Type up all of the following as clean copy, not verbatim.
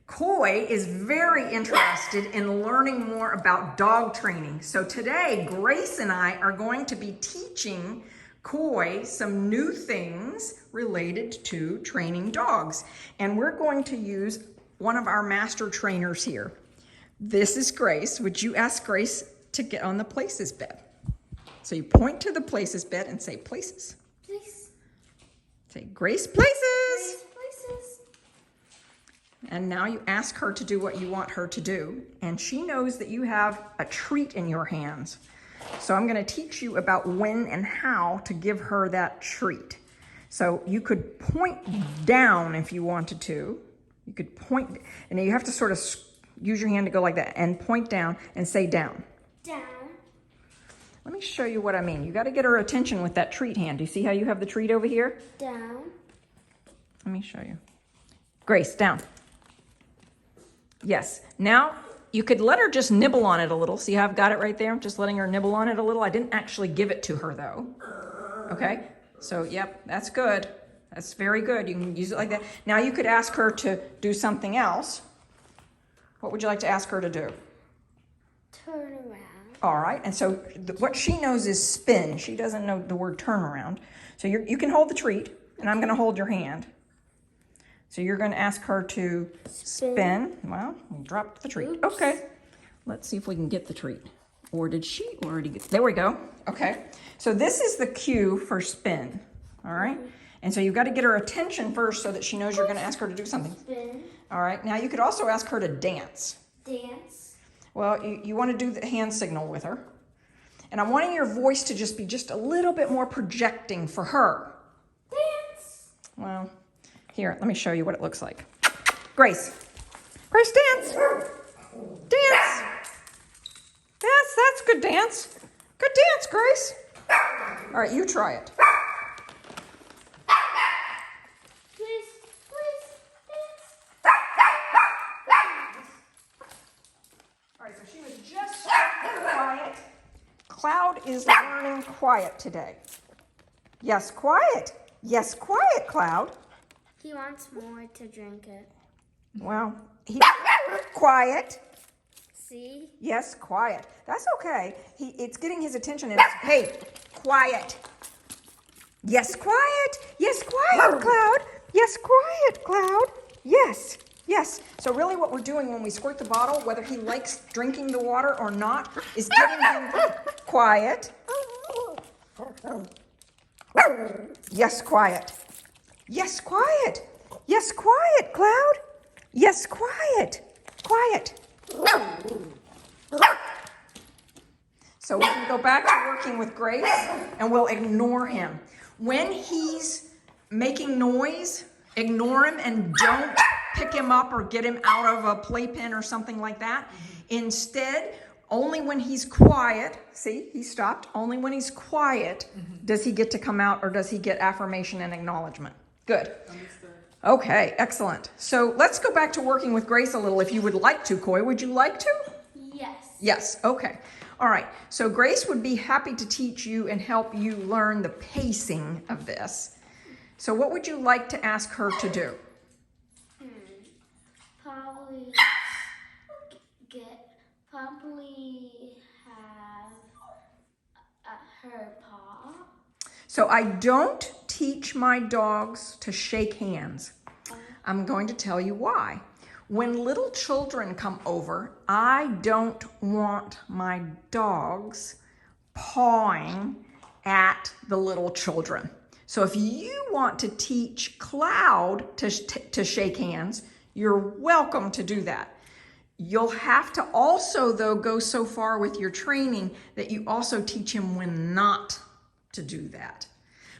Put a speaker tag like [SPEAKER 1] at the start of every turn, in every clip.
[SPEAKER 1] Koi is very interested in learning more about dog training. So today, Grace and I are going to be teaching Koi some new things related to training dogs. And we're going to use one of our master trainers here. This is Grace. Would you ask Grace to get on the Places bed? So you point to the Places bed and say, Places.
[SPEAKER 2] Place.
[SPEAKER 1] Say, Grace, Places.
[SPEAKER 2] Place, places.
[SPEAKER 1] And now you ask her to do what you want her to do. And she knows that you have a treat in your hands. So I'm going to teach you about when and how to give her that treat. So you could point down if you wanted to. You could point, and you have to sort of use your hand to go like that and point down and say down.
[SPEAKER 2] Down.
[SPEAKER 1] Let me show you what I mean. You got to get her attention with that treat hand. Do you see how you have the treat over here?
[SPEAKER 2] Down.
[SPEAKER 1] Let me show you. Grace, down. Yes. Now, you could let her just nibble on it a little. See how I've got it right there? I'm just letting her nibble on it a little. I didn't actually give it to her, though. Okay? So, yep, that's good. That's very good. You can use it like that. Now, you could ask her to do something else. What would you like to ask her to do?
[SPEAKER 2] Turn around.
[SPEAKER 1] All right. And so, what she knows is spin. She doesn't know the word turn around. So, you can hold the treat, and I'm going to hold your hand. So you're going to ask her to spin. Well, we dropped the treat.
[SPEAKER 2] Oops.
[SPEAKER 1] Okay. Let's see if we can get the treat. Or did she already get? There we go. Okay. So this is the cue for spin. All right. And so you've got to get her attention first so that she knows you're going to ask her to do something.
[SPEAKER 2] Spin.
[SPEAKER 1] All right. Now you could also ask her to dance.
[SPEAKER 2] Dance.
[SPEAKER 1] Well, you want to do the hand signal with her. And I'm wanting your voice to just be just a little bit more projecting for her.
[SPEAKER 2] Dance.
[SPEAKER 1] Well, here, let me show you what it looks like. Grace. Grace, dance. Dance. Yes, that's good dance. Good dance, Grace. All right, you try it.
[SPEAKER 2] Please, please, dance.
[SPEAKER 1] All right, so she was just quiet. Cloud is learning quiet today. Yes, quiet. Yes, quiet, Cloud.
[SPEAKER 2] He wants more to drink it.
[SPEAKER 1] Well, quiet.
[SPEAKER 2] See?
[SPEAKER 1] Yes, quiet. That's okay. It's getting his attention. And hey, quiet. Yes, quiet. Yes, quiet, Cloud. Yes, quiet, Cloud. Yes, yes. So really what we're doing when we squirt the bottle, whether he likes drinking the water or not, is getting him quiet. Yes, quiet. Yes, quiet. Yes, quiet, Cloud. Yes, quiet. Quiet. So we can go back to working with Grace and we'll ignore him. When he's making noise, ignore him and don't pick him up or get him out of a playpen or something like that. Instead, only when he's quiet, see, he stopped. Only when he's quiet does he get to come out or does he get affirmation and acknowledgement. Good. Okay, excellent. So let's go back to working with Grace a little if you would like to, Koi. Would you like to?
[SPEAKER 2] Yes.
[SPEAKER 1] Yes, okay. All right, so Grace would be happy to teach you and help you learn the pacing of this. So what would you like to ask her to do?
[SPEAKER 2] Probably have her paw.
[SPEAKER 1] So I don't teach my dogs to shake hands. I'm going to tell you why. When little children come over, I don't want my dogs pawing at the little children. So if you want to teach Cloud to shake hands, you're welcome to do that. You'll have to also, though, go so far with your training that you also teach him when not to do that.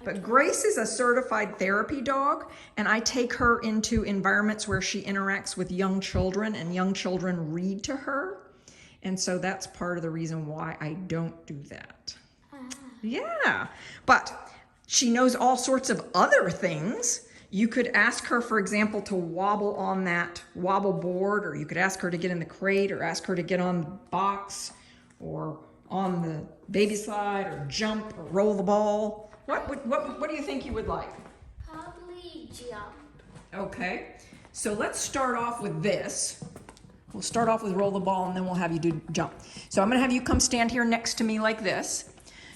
[SPEAKER 1] But Grace is a certified therapy dog, and I take her into environments where she interacts with young children, and young children read to her. And so that's part of the reason why I don't do that. Yeah, but she knows all sorts of other things. You could ask her, for example, to wobble on that wobble board, or you could ask her to get in the crate, or ask her to get on the box, or on the baby slide, or jump, or roll the ball. What do you think you would like?
[SPEAKER 2] Probably jump.
[SPEAKER 1] Okay, So let's start off with this. We'll start off with roll the ball and then we'll have you do jump. So I'm gonna have you come stand here next to me like this.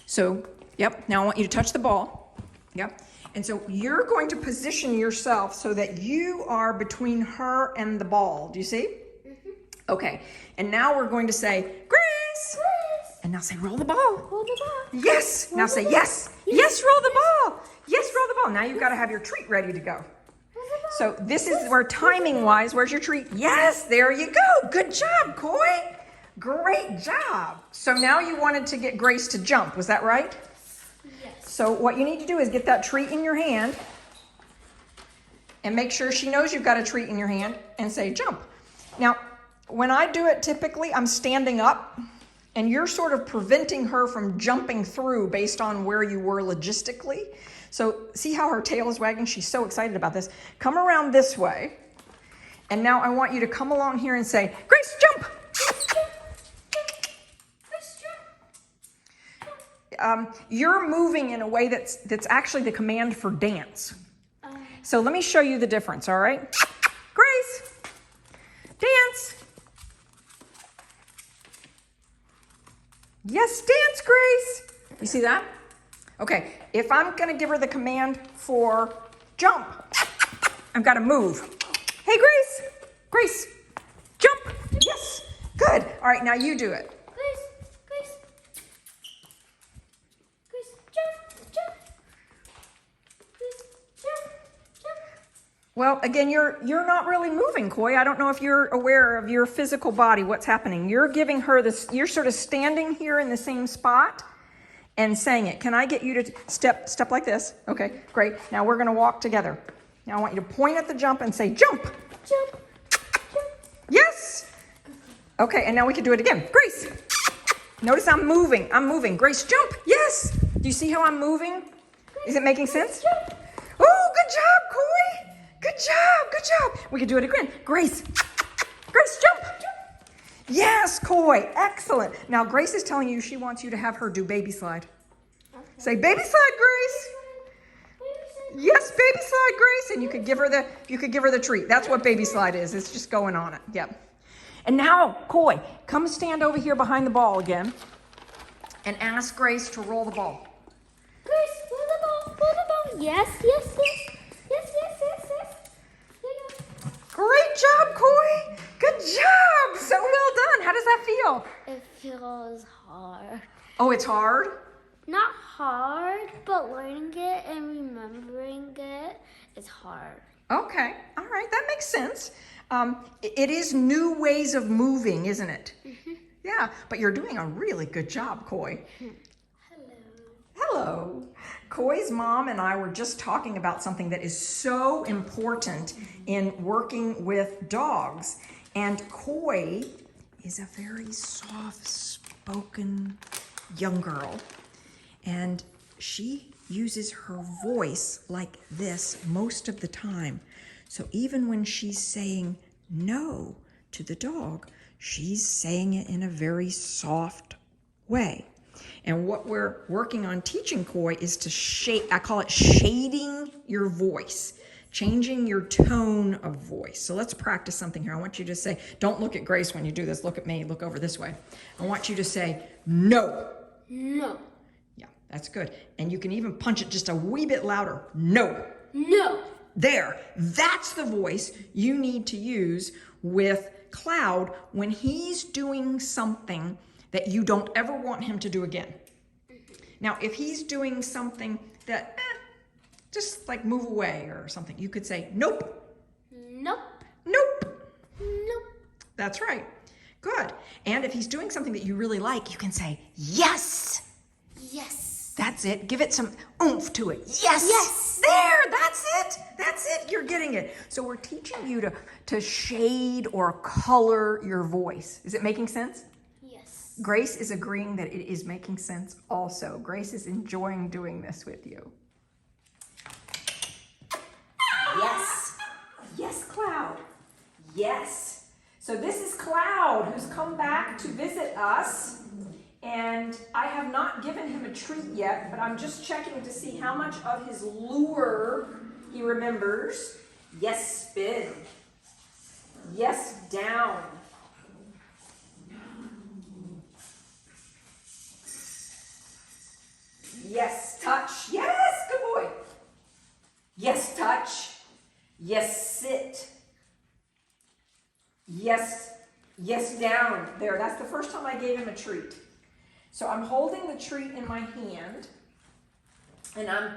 [SPEAKER 1] So, yep, now I want you to touch the ball. Yep. And so you're going to position yourself so that you are between her and the ball. Do you see? Mm-hmm. Okay. And now we're going to say, Grace!
[SPEAKER 2] Grace!
[SPEAKER 1] And now say, roll the ball.
[SPEAKER 2] Roll the ball.
[SPEAKER 1] Yes!
[SPEAKER 2] Roll
[SPEAKER 1] Now
[SPEAKER 2] the
[SPEAKER 1] say,
[SPEAKER 2] ball.
[SPEAKER 1] yes! Yes, roll the ball! Yes, roll the ball. Now you've got to have your treat ready to go. So this is where timing-wise, where's your treat? Yes, there you go. Good job, Coy. Great job. So now you wanted to get Grace to jump, was that right?
[SPEAKER 2] Yes.
[SPEAKER 1] So what you need to do is get that treat in your hand and make sure she knows you've got a treat in your hand and say jump. Now, when I do it, typically I'm standing up and you're sort of preventing her from jumping through based on where you were logistically. So see how her tail is wagging? She's so excited about this. Come around this way. And now I want you to come along here and say, Grace, jump! You're moving in a way that's actually the command for dance. So let me show you the difference, all right? Grace, dance. Yes, dance, Grace. You see that? Okay, if I'm gonna give her the command for jump, I've gotta move. Hey, Grace, Grace, jump. Yes, good. All right, now you do it.
[SPEAKER 2] Grace, jump, jump. Grace, jump, jump.
[SPEAKER 1] Well, again, you're not really moving, Coy. I don't know if you're aware of your physical body, what's happening. You're giving her this, you're sort of standing here in the same spot and saying it. Can I get you to step like this? Okay, great. Now we're gonna walk together. Now I want you to point at the jump and say jump.
[SPEAKER 2] Jump, jump.
[SPEAKER 1] Yes. Okay, and now we can do it again. Grace, notice I'm moving. Grace, jump. Yes. Do you see how I'm moving? Is it making sense?
[SPEAKER 2] Jump.
[SPEAKER 1] Oh, good job, Coy. Good job, good job. We can do it again. Grace, jump. Yes, Coy, excellent. Now Grace is telling you she wants you to have her do baby slide.
[SPEAKER 2] Okay.
[SPEAKER 1] Say baby slide, Grace. Yes, baby slide, Grace. And you could give her the treat. That's what baby slide is. It's just going on it. Yep. And now, Coy, come stand over here behind the ball again and ask Grace to roll the ball.
[SPEAKER 2] Grace, roll the ball, roll the ball. Yes, yes, yes. Yes, yes, yes, yes. Yeah.
[SPEAKER 1] Great job, Coy. Good job. So well done. How does that feel?
[SPEAKER 2] It feels hard.
[SPEAKER 1] Oh, it's hard?
[SPEAKER 2] Not hard, but learning it and remembering it is hard.
[SPEAKER 1] Okay. All right. That makes sense. It is new ways of moving, isn't it? Mm-hmm. Yeah, but you're doing a really good job, Coy.
[SPEAKER 2] Hello.
[SPEAKER 1] Hello. Coy's mom and I were just talking about something that is so important in working with dogs. And Coy is a very soft-spoken young girl. And she uses her voice like this most of the time. So even when she's saying no to the dog, she's saying it in a very soft way. And what we're working on teaching Coy is to shade, I call it shading your voice, changing your tone of voice. So let's practice something here. I want you to say, don't look at Grace when you do this, look at me, look over this way. I want you to say, no.
[SPEAKER 2] No.
[SPEAKER 1] Yeah, that's good. And you can even punch it just a wee bit louder. No.
[SPEAKER 2] No.
[SPEAKER 1] There, that's the voice you need to use with Cloud when he's doing something that you don't ever want him to do again. Now, if he's doing something that, just like move away or something, you could say, nope.
[SPEAKER 2] Nope.
[SPEAKER 1] Nope.
[SPEAKER 2] Nope.
[SPEAKER 1] That's right. Good. And if he's doing something that you really like, you can say, yes.
[SPEAKER 2] Yes.
[SPEAKER 1] That's it. Give it some oomph to it. Yes.
[SPEAKER 2] Yes.
[SPEAKER 1] There, that's it. That's it. You're getting it. So we're teaching you to shade or color your voice. Is it making sense?
[SPEAKER 2] Yes.
[SPEAKER 1] Grace is agreeing that it is making sense also. Grace is enjoying doing this with you. Yes. Yes, Cloud. Yes. So this is Cloud, who's come back to visit us. And I have not given him a treat yet, but I'm just checking to see how much of his lure he remembers. Yes, Spin. Yes, down. Yes, touch. Yes, good boy. Yes, touch. Yes, sit. Yes, yes, down. There, that's the first time I gave him a treat. So I'm holding the treat in my hand, and I'm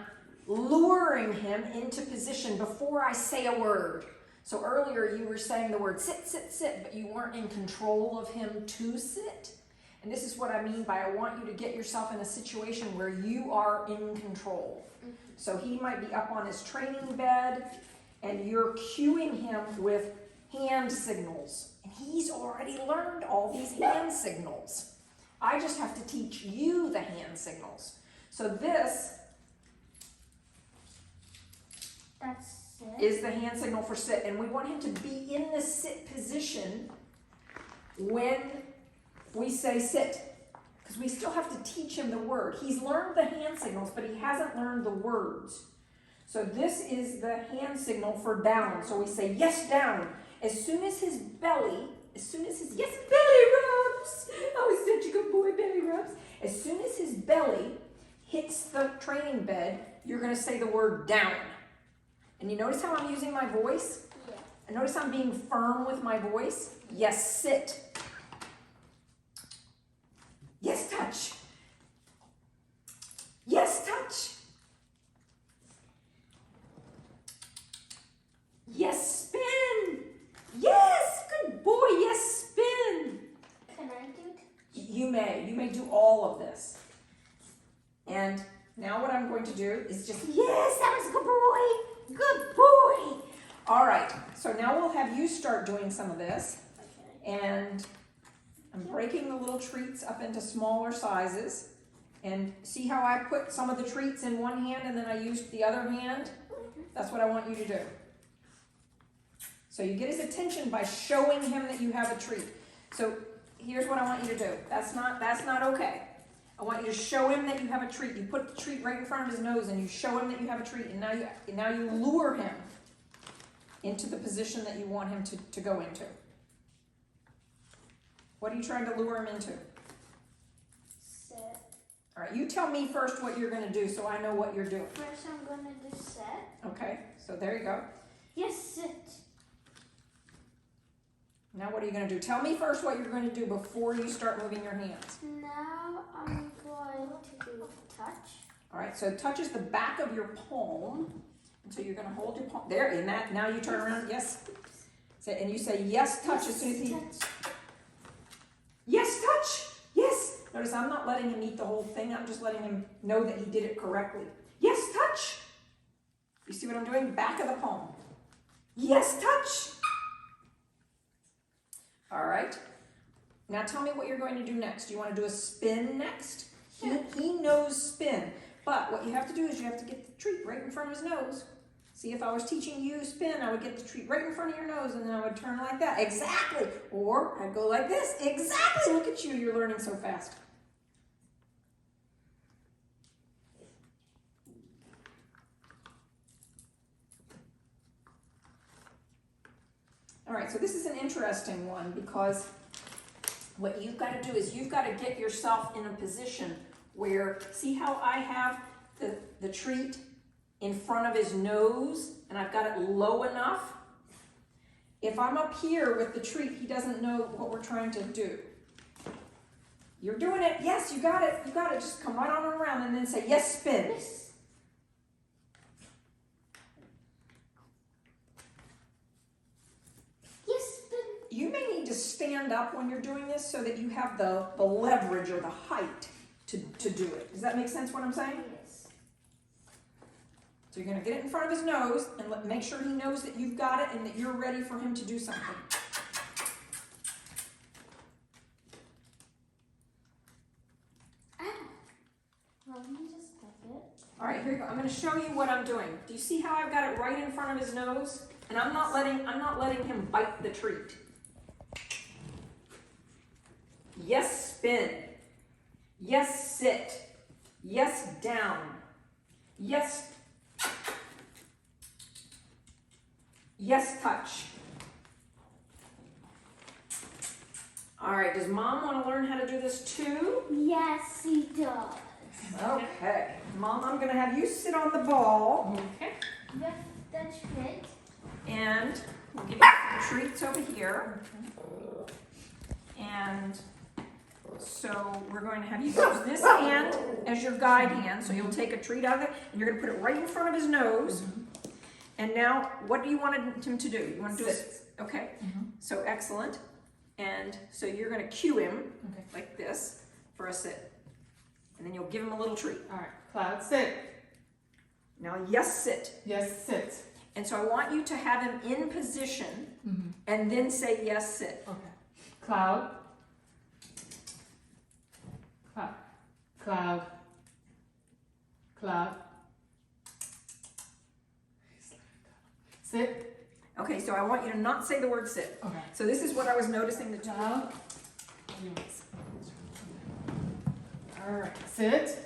[SPEAKER 1] luring him into position before I say a word. So earlier you were saying the word sit, sit, sit, but you weren't in control of him to sit. And this is what I mean by I want you to get yourself in a situation where you are in control. So he might be up on his training bed, and you're cueing him with hand signals. And he's already learned all these hand signals. I just have to teach you the hand signals. So this is the hand signal for sit, and we want him to be in the sit position when we say sit, because we still have to teach him the word. He's learned the hand signals, but he hasn't learned the words. So this is the hand signal for down. So we say yes, down. As soon as his belly, yes, belly rubs. Oh, he's such a good boy, belly rubs. As soon as his belly hits the training bed, you're going to say the word down. And you notice how I'm using my voice?
[SPEAKER 2] Yeah.
[SPEAKER 1] And notice I'm being firm with my voice? Yes, sit. Yes, touch. Yes, touch. Yes, spin. Yes, good boy. Yes, spin.
[SPEAKER 2] Can I do it?
[SPEAKER 1] You may do all of this. And now what I'm going to do is just, yes, that was a good boy. Good boy. All right, so now we'll have you start doing some of this.
[SPEAKER 2] Okay.
[SPEAKER 1] And I'm breaking the little treats up into smaller sizes. And see how I put some of the treats in one hand and then I used the other hand? That's what I want you to do. So you get his attention by showing him that you have a treat. So here's what I want you to do. That's not okay. I want you to show him that you have a treat. You put the treat right in front of his nose and you show him that you have a treat. And now you lure him into the position that you want him to go into. What are you trying to lure him into?
[SPEAKER 2] Sit.
[SPEAKER 1] All right, you tell me first what you're going to do so I know what you're doing.
[SPEAKER 2] First I'm going to do sit.
[SPEAKER 1] Okay, so there you go.
[SPEAKER 2] Yes, sit.
[SPEAKER 1] Now what are you going to do? Tell me first what you're going to do before you start moving your hands.
[SPEAKER 2] Now I'm going to do touch.
[SPEAKER 1] All right, so touch is the back of your palm. And so you're going to hold your palm. There, in that, now you turn around. Yes. And you say yes, touch as soon as he...
[SPEAKER 2] Touch.
[SPEAKER 1] Yes, touch. Yes. Notice I'm not letting him eat the whole thing. I'm just letting him know that he did it correctly. Yes, touch. You see what I'm doing? Back of the palm. Yes, touch. All right. Now tell me what you're going to do next. Do you want to do a spin next? He knows spin. But what you have to do is you have to get the treat right in front of his nose. See, if I was teaching you spin, I would get the treat right in front of your nose and then I would turn like that. Exactly. Or I'd go like this. Exactly. Look at you. You're learning so fast. All right, so this is an interesting one because what you've got to do is you've got to get yourself in a position where, see how I have the treat in front of his nose and I've got it low enough? If I'm up here with the treat, he doesn't know what we're trying to do. You're doing it. Yes, you got it. You got it. Just come right on around and then say, yes, spin.
[SPEAKER 2] Yes.
[SPEAKER 1] You may need to stand up when you're doing this so that you have the leverage or the height to do it. Does that make sense what I'm saying?
[SPEAKER 2] Yes.
[SPEAKER 1] So you're going to get it in front of his nose and make sure he knows that you've got it and that you're ready for him to do something.
[SPEAKER 2] Let me just step it.
[SPEAKER 1] All right, here you go. I'm going to show you what I'm doing. Do you see how I've got it right in front of his nose? And I'm not letting him bite the treat. Yes, spin. Yes, sit. Yes, down. Yes. Yes, touch. All right, does Mom want to learn how to do this too?
[SPEAKER 2] Yes, he does.
[SPEAKER 1] Okay. Mom, I'm going to have you sit on the ball.
[SPEAKER 2] Okay. That's good.
[SPEAKER 1] And we'll give you some treats over here. And so we're going to have you use this hand as your guide hand. So you'll take a treat out of it and you're going to put it right in front of his nose. And now, what do you want him to do? You want to do it? Okay. So excellent. And so you're going to cue him like this for a sit. And then you'll give him a little treat.
[SPEAKER 3] All right, Cloud, sit.
[SPEAKER 1] Now, yes, sit.
[SPEAKER 3] Yes, sit.
[SPEAKER 1] And so I want you to have him in position and then say yes, sit.
[SPEAKER 3] Okay. Cloud. Cloud. Cloud. Cloud. Sit.
[SPEAKER 1] Okay, so I want you to not say the word sit.
[SPEAKER 3] Okay.
[SPEAKER 1] So this is what I was noticing the
[SPEAKER 3] Cloud. All right, sit.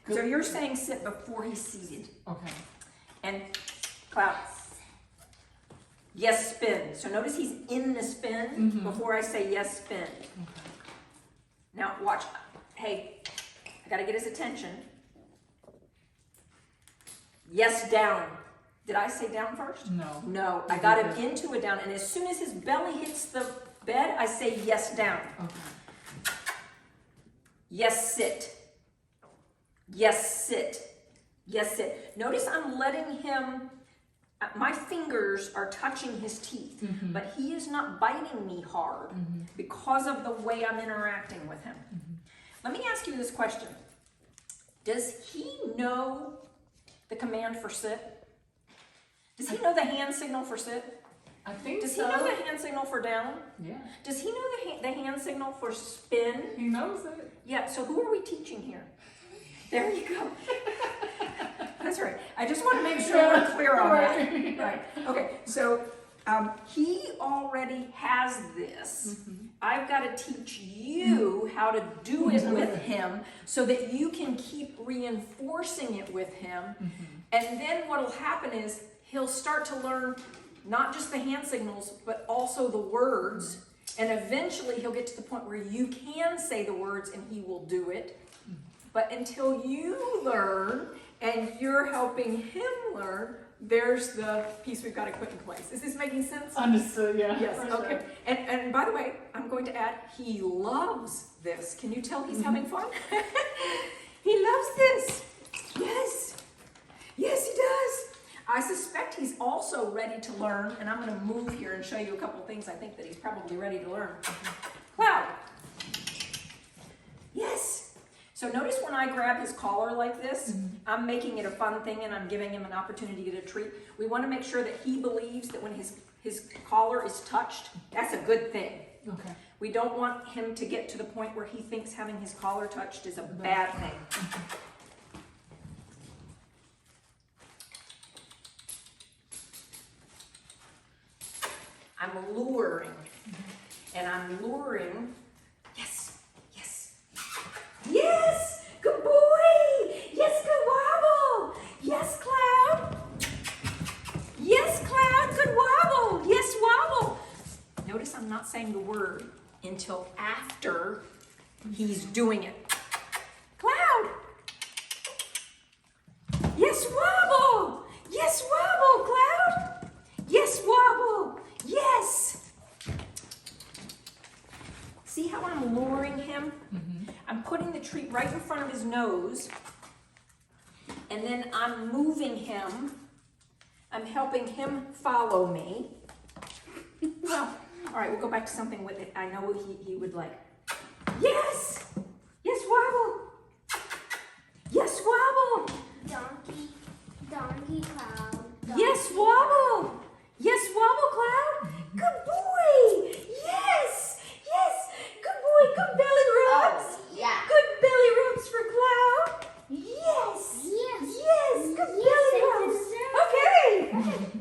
[SPEAKER 3] Good.
[SPEAKER 1] So you're saying sit before he's seated.
[SPEAKER 3] Okay.
[SPEAKER 1] And Cloud. Yes, spin. So notice he's in the spin before I say yes, spin.
[SPEAKER 3] Okay.
[SPEAKER 1] Now watch. Hey, I gotta get his attention. Yes, down. Did I say down first?
[SPEAKER 3] No.
[SPEAKER 1] No, I got him into a down, and as soon as his belly hits the bed, I say yes, down.
[SPEAKER 3] Okay.
[SPEAKER 1] Yes, sit. Yes, sit. Yes, sit. Notice I'm letting him, my fingers are touching his teeth, but he is not biting me hard because of the way I'm interacting with him. Let me ask you this question. Does he know the command for sit? Does he know the hand signal for sit?
[SPEAKER 3] I think
[SPEAKER 1] Does he
[SPEAKER 3] so.
[SPEAKER 1] know the hand signal for down?
[SPEAKER 3] Yeah.
[SPEAKER 1] Does he know the hand signal for spin?
[SPEAKER 3] He knows it.
[SPEAKER 1] Yeah, so who are we teaching here? There you go. That's right. I just want to make sure we're clear on that. Right. Okay, so he already has this. I've got to teach you how to do it with him so that you can keep reinforcing it with him. And then what will happen is he'll start to learn not just the hand signals, but also the words. And eventually he'll get to the point where you can say the words and he will do it. But until you learn and you're helping him learn, there's the piece we've got to put in place. Is this making sense?
[SPEAKER 3] Understood, yeah.
[SPEAKER 1] Yes, okay.
[SPEAKER 3] Sure.
[SPEAKER 1] And by the way, I'm going to add, he loves this. Can you tell he's having fun? He loves this. Yes. Yes, he does. I suspect he's also ready to learn, and I'm going to move here and show you a couple of things I think that he's probably ready to learn. Wow. Yes. So notice when I grab his collar like this, I'm making it a fun thing and I'm giving him an opportunity to get a treat. We want to make sure that he believes that when his collar is touched, that's a good thing.
[SPEAKER 3] Okay.
[SPEAKER 1] We don't want him to get to the point where he thinks having his collar touched is a bad thing. I'm luring, and I'm luring. Yes, yes, yes, good boy. Yes, good wobble. Yes, Cloud. Yes, Cloud, good wobble. Yes, wobble. Notice I'm not saying the word until after he's doing it. Cloud. Yes, wobble. Yes, wobble, Cloud. Yes, wobble. Yes. See how I'm luring him? I'm putting the treat right in front of his nose, and then I'm moving him. I'm helping him follow me. Well, all right, we'll go back to something with it I know he would like. Yes. Yes, wobble. Yes, wobble.
[SPEAKER 2] Donkey Cloud.
[SPEAKER 1] Yes, wobble. Yes, wobble, Cloud. Good boy. Yes. Yes. Good boy. Good belly rubs.
[SPEAKER 2] Yeah.
[SPEAKER 1] Good belly rubs for Cloud. Yes.
[SPEAKER 2] Yes.
[SPEAKER 1] Yes. Good
[SPEAKER 2] Yes,
[SPEAKER 1] belly
[SPEAKER 2] I
[SPEAKER 1] rubs.
[SPEAKER 2] deserve
[SPEAKER 1] Okay.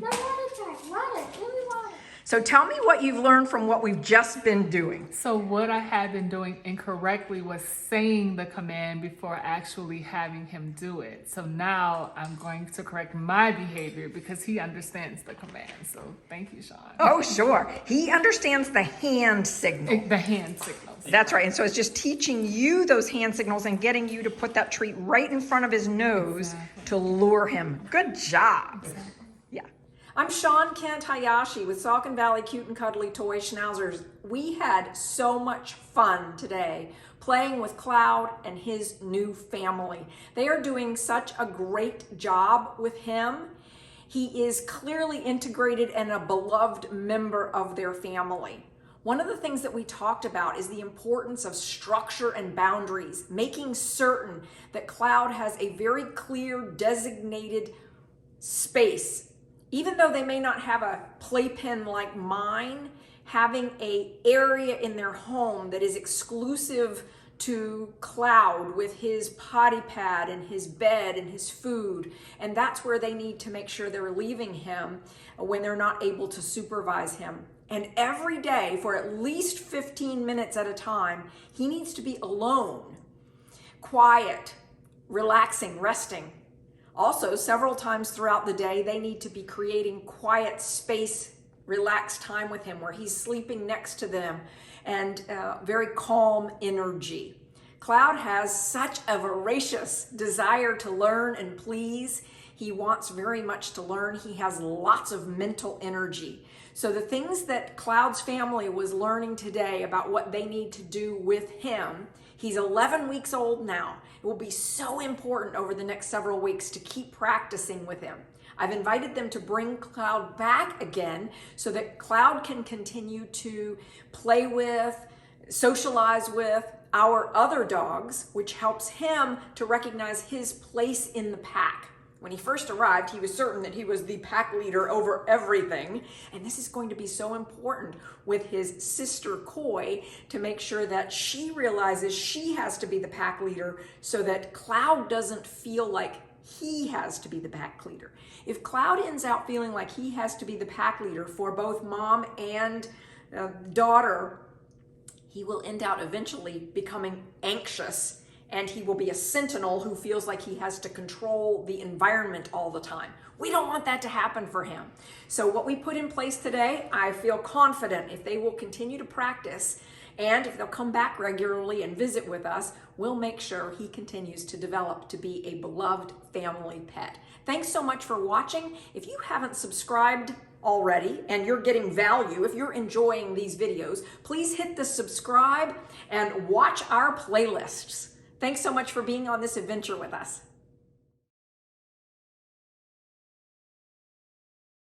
[SPEAKER 2] Now water time. Water. Give me water.
[SPEAKER 1] So tell me what you've learned from what we've just been doing.
[SPEAKER 3] So what I had been doing incorrectly was saying the command before actually having him do it. So now I'm going to correct my behavior because he understands the command. So thank you, Sean.
[SPEAKER 1] Oh, sure. He understands the hand signal.
[SPEAKER 3] The hand signals.
[SPEAKER 1] That's right. And so it's just teaching you those hand signals and getting you to put that treat right in front of his nose to lure him. Good job. Yeah. I'm Sean Kent Hayashi with Saucon Valley Cute and Cuddly Toy Schnauzers. We had so much fun today playing with Cloud and his new family. They are doing such a great job with him. He is clearly integrated and a beloved member of their family. One of the things that we talked about is the importance of structure and boundaries, making certain that Cloud has a very clear designated space. Even though they may not have a playpen like mine, having an area in their home that is exclusive to Cloud with his potty pad and his bed and his food. And that's where they need to make sure they're leaving him when they're not able to supervise him. And every day for at least 15 minutes at a time, he needs to be alone, quiet, relaxing, resting. Also, several times throughout the day, they need to be creating quiet space, relaxed time with him where he's sleeping next to them and very calm energy. Cloud has such a voracious desire to learn and please. He wants very much to learn. He has lots of mental energy. So the things that Cloud's family was learning today about what they need to do with him, he's 11 weeks old now. It will be so important over the next several weeks to keep practicing with him. I've invited them to bring Cloud back again so that Cloud can continue to play with, socialize with our other dogs, which helps him to recognize his place in the pack. When he first arrived, he was certain that he was the pack leader over everything. And this is going to be so important with his sister Koi to make sure that she realizes she has to be the pack leader so that Cloud doesn't feel like he has to be the pack leader. If Cloud ends out feeling like he has to be the pack leader for both mom and daughter, he will end out eventually becoming anxious, and he will be a sentinel who feels like he has to control the environment all the time. We don't want that to happen for him. So what we put in place today, I feel confident if they will continue to practice and if they'll come back regularly and visit with us, we'll make sure he continues to develop to be a beloved family pet. Thanks so much for watching. If you haven't subscribed already and you're getting value, if you're enjoying these videos, please hit the subscribe and watch our playlists. Thanks so much for being on this adventure with us.